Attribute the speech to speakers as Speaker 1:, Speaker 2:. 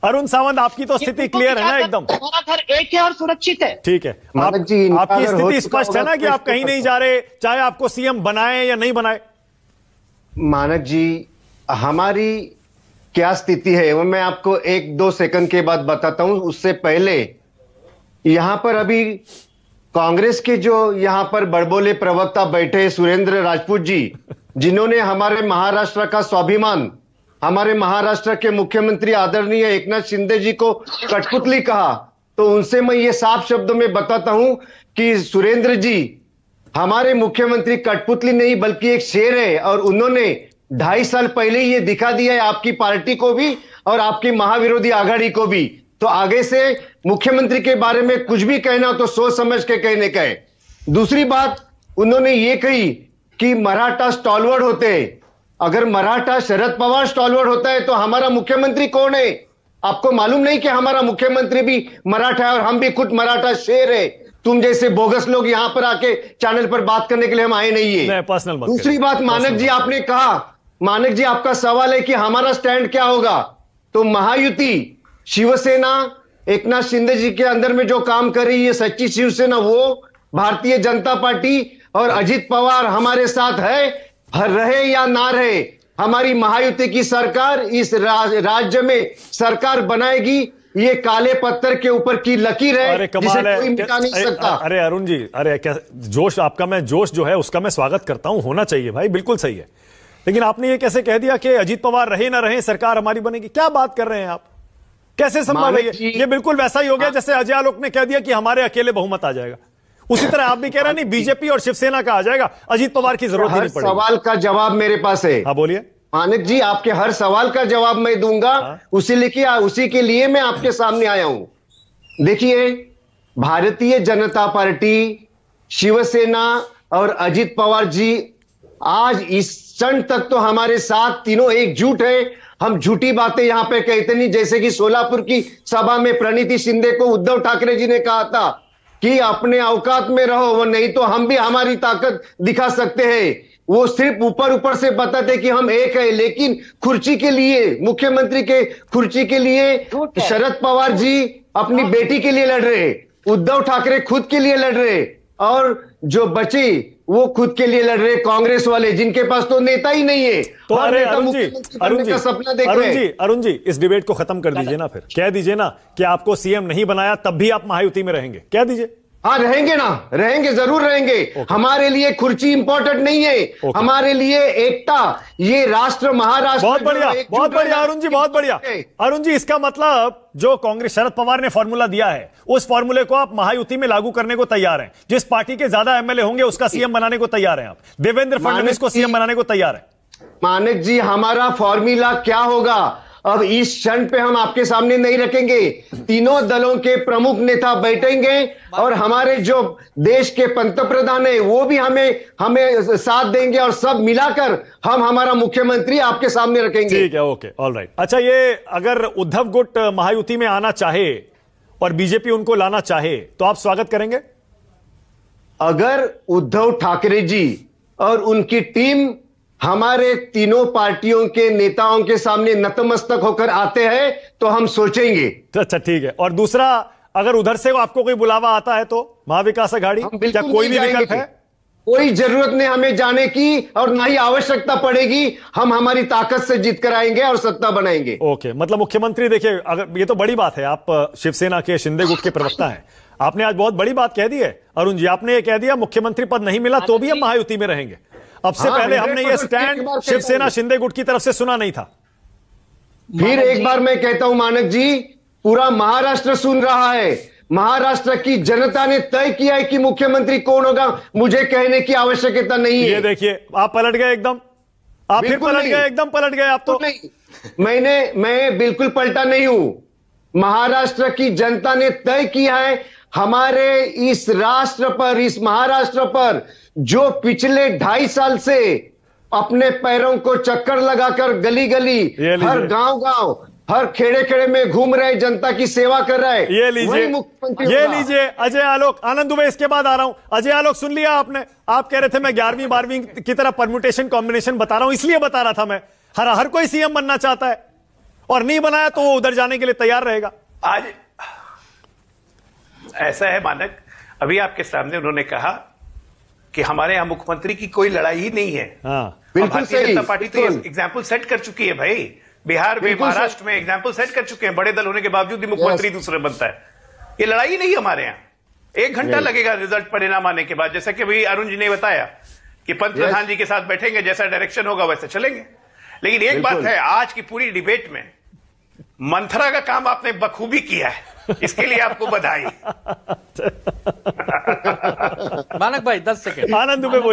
Speaker 1: अरुण सावंत, आपकी तो स्थिति क्लियर है ना एकदम?
Speaker 2: हमारा घर एक है और सुरक्षित है।
Speaker 1: ठीक है, आपकी स्थिति स्पष्ट है ना कि आप कहीं नहीं जा रहे, चाहे आपको सीएम बनाए या नहीं बनाए?
Speaker 3: मानक जी, हमारी क्या स्थिति है वो मैं आपको 1-2 सेकंड के बाद बताता हूं। उससे पहले यहां पर अभी कांग्रेस के जो यहां पर बड़बोले प्रवक्ता बैठे सुरेंद्र राजपूत जी, जिन्होंने हमारे महाराष्ट्र का स्वाभिमान, हमारे महाराष्ट्र के मुख्यमंत्री आदरणीय एकनाथ शिंदे जी को कठपुतली कहा, तो उनसे मैं ये साफ शब्दों में बताता हूं कि सुरेंद्र जी, हमारे मुख्यमंत्री कठपुतली नहीं बल्कि एक शेर है, और उन्होंने 2.5 साल पहले ये दिखा दिया है आपकी पार्टी को भी और आपकी महाविरोधी आघाड़ी को भी। तो आगे से मुख्यमंत्री के बारे में कुछ भी कहना हो तो सोच समझ के कहने का है। दूसरी बात उन्होंने ये कही कि मराठा स्टॉलवर्ड होते हैं। अगर मराठा शरद पवार स्टॉलवर्ड होता है तो हमारा मुख्यमंत्री कौन है? आपको मालूम नहीं कि हमारा मुख्यमंत्री भी मराठा है और हम भी खुद मराठा शेर है? तुम जैसे बोगस लोग यहां पर आके चैनल पर बात करने के लिए हम आए नहीं है।
Speaker 1: पर्सनल बात।
Speaker 3: दूसरी बात मानक जी, आपने कहा, मानक जी आपका सवाल है कि हमारा स्टैंड क्या होगा, तो महायुति शिवसेना एकनाथ शिंदे जी के अंदर में जो काम कर रही है सच्ची शिवसेना, वो भारतीय जनता पार्टी और अजित पवार हमारे साथ है, रहे या ना रहे, हमारी महायुति की सरकार इस राज्य में सरकार बनाएगी। ये काले पत्थर के ऊपर की लकीर है,
Speaker 1: अरे
Speaker 3: जिसे कोई मिटा नहीं सकता।
Speaker 1: अरे अरुण जी, अरे क्या जोश आपका, मैं जोश जो है उसका मैं स्वागत करता हूं, होना चाहिए भाई, बिल्कुल सही है। लेकिन आपने ये कैसे कह दिया कि अजीत पवार रहे ना रहे सरकार हमारी बनेगी? क्या बात कर रहे हैं आप? कैसे संभव है ये? बिल्कुल वैसा ही हो गया जैसे अजय आलोक ने कह दिया कि हमारे अकेले बहुमत आ जाएगा। उसी तरह आप भी कह रहे हैं नहीं, बीजेपी और शिवसेना का आ जाएगा, अजीत पवार की जरूरत ही नहीं पड़ेगी।
Speaker 3: सवाल का जवाब मेरे पास है।
Speaker 1: हाँ बोलिए।
Speaker 3: मानक जी, आपके हर सवाल का जवाब मैं दूंगा। उसी के लिए मैं आपके सामने आया हूं। देखिए, भारतीय जनता पार्टी, शिवसेना और अजित पवार जी आज इस क्षण तक तो हमारे साथ तीनों एकजुट है। हम झूठी बातें यहां पे कहते नहीं, जैसे कि सोलापुर की सभा में प्रणीति शिंदे को उद्धव ठाकरे जी ने कहा था कि अपने औकात में रहो, वो नहीं तो हम भी हमारी ताकत दिखा सकते हैं। वो सिर्फ ऊपर ऊपर से बताते कि हम एक है, लेकिन कुर्सी के लिए, मुख्यमंत्री के कुर्सी के लिए शरद पवार जी अपनी बेटी के लिए लड़ रहे, उद्धव ठाकरे खुद के लिए लड़ रहे, और जो बचे वो खुद के लिए लड़ रहे कांग्रेस वाले, जिनके पास तो नेता ही नहीं है।
Speaker 1: तो अरे अरुण जी,
Speaker 3: सपना देख रहे हैं।
Speaker 1: अरुण जी, इस डिबेट को खत्म कर दीजिए ना, फिर कह दीजिए ना कि आपको सीएम नहीं बनाया तब भी आप महायुति में रहेंगे, कह दीजिए।
Speaker 3: हाँ रहेंगे ना, रहेंगे, जरूर रहेंगे। हमारे लिए कुर्सी इंपॉर्टेंट नहीं है, हमारे लिए एकता, ये राष्ट्र महाराष्ट्र।
Speaker 1: बहुत बढ़िया, बहुत बढ़िया अरुण जी, बहुत बढ़िया। अरुण जी, इसका मतलब जो कांग्रेस शरद पवार ने फॉर्मूला दिया है, उस फॉर्मूले को आप महायुति में लागू करने को तैयार हैं। जिस पार्टी के ज्यादा एमएलए होंगे उसका सीएम बनाने को तैयार हैं आप। देवेंद्र फडणवीस को सीएम बनाने को तैयार है।
Speaker 3: मानक जी, हमारा फॉर्मूला क्या होगा अब इस क्षण पे हम आपके सामने नहीं रखेंगे। तीनों दलों के प्रमुख नेता बैठेंगे और हमारे जो देश के पंतप्रधान है वो भी हमें साथ देंगे, और सब मिलाकर हम हमारा मुख्यमंत्री आपके सामने रखेंगे।
Speaker 1: ठीक है, ओके, ऑलराइट। अच्छा, ये अगर उद्धव गुट महायुति में आना चाहे और बीजेपी उनको लाना चाहे तो आप स्वागत करेंगे?
Speaker 3: अगर उद्धव ठाकरे जी और उनकी टीम हमारे तीनों पार्टियों के नेताओं के सामने नतमस्तक होकर आते हैं तो हम सोचेंगे।
Speaker 1: अच्छा ठीक है। और दूसरा, अगर उधर से आपको कोई बुलावा आता है तो महाविकास आघाड़ी, क्या कोई भी विकल्प है?
Speaker 3: कोई जरूरत नहीं हमें जाने की, और ना ही आवश्यकता पड़ेगी। हम हमारी ताकत से जीत कर आएंगे और सत्ता बनाएंगे।
Speaker 1: ओके, मतलब मुख्यमंत्री, देखिए, अगर ये तो बड़ी बात है, आप शिवसेना के शिंदे गुट के प्रवक्ता हैं, आपने आज बहुत बड़ी बात कह दी है अरुण जी। आपने ये कह दिया मुख्यमंत्री पद नहीं मिला तो भी हम महायुति में रहेंगे। अब से पहले हमने ये स्टैंड शिवसेना शिंदे गुट की तरफ से सुना नहीं था।
Speaker 3: फिर एक बार मैं कहता हूं मानक जी, पूरा महाराष्ट्र सुन रहा है। महाराष्ट्र की जनता ने तय किया है कि मुख्यमंत्री कौन होगा, मुझे कहने की आवश्यकता नहीं है।
Speaker 1: ये देखिए, आप पलट गए एकदम, आप फिर पलट गए, एकदम पलट गए आप तो।
Speaker 3: मैं बिल्कुल पलटा नहीं हूं। महाराष्ट्र की जनता ने तय किया है हमारे इस राष्ट्र पर, इस महाराष्ट्र पर, जो पिछले 2.5 साल से अपने पैरों को चक्कर लगाकर गली गली, हर गांव हर खेड़े खेड़े में घूम रहे, जनता की सेवा कर रहा है,
Speaker 1: ये लीजिए अजय आलोक। आनंद दुबे इसके बाद आ रहा हूं। अजय आलोक, सुन लिया आपने? आप कह रहे थे मैं 11वीं 12वीं की तरह परम्यूटेशन कॉम्बिनेशन बता रहा हूं, इसलिए बता रहा था मैं। हर कोई सीएम बनना चाहता है और नहीं बनाया तो वो उधर जाने के लिए तैयार रहेगा।
Speaker 4: आज ऐसा है मानक, अभी आपके सामने उन्होंने कहा कि हमारे यहां मुख्यमंत्री की कोई लड़ाई ही नहीं है।
Speaker 1: हाँ,
Speaker 3: बिल्कुल
Speaker 4: भारतीय
Speaker 3: सही,
Speaker 4: जनता पार्टी तो
Speaker 3: बिल्कुल।
Speaker 4: एग्जाम्पल सेट कर चुकी है भाई। बिहार में,
Speaker 3: बिल्कुल
Speaker 4: महाराष्ट्र में एग्जाम्पल सेट कर चुके हैं। बड़े दल होने के बावजूद भी मुख्यमंत्री
Speaker 3: Yes.
Speaker 4: दूसरा बनता है। ये लड़ाई ही नहीं हमारे यहाँ। 1 घंटा
Speaker 3: Yes.
Speaker 4: लगेगा रिजल्ट परिणाम आने के बाद। जैसा कि अभी अरुण जी ने बताया कि पंत
Speaker 3: Yes.
Speaker 4: प्रधान जी के साथ बैठेंगे, जैसा डायरेक्शन होगा वैसे चलेंगे। लेकिन एक बात
Speaker 3: बिल्कुल।
Speaker 4: है, आज की पूरी डिबेट में मंथरा का काम आपने बखूबी किया है, इसके लिए आपको बधाई।
Speaker 5: मानक भाई 10 सेकंड।
Speaker 1: आनंद दुबे बोलिए।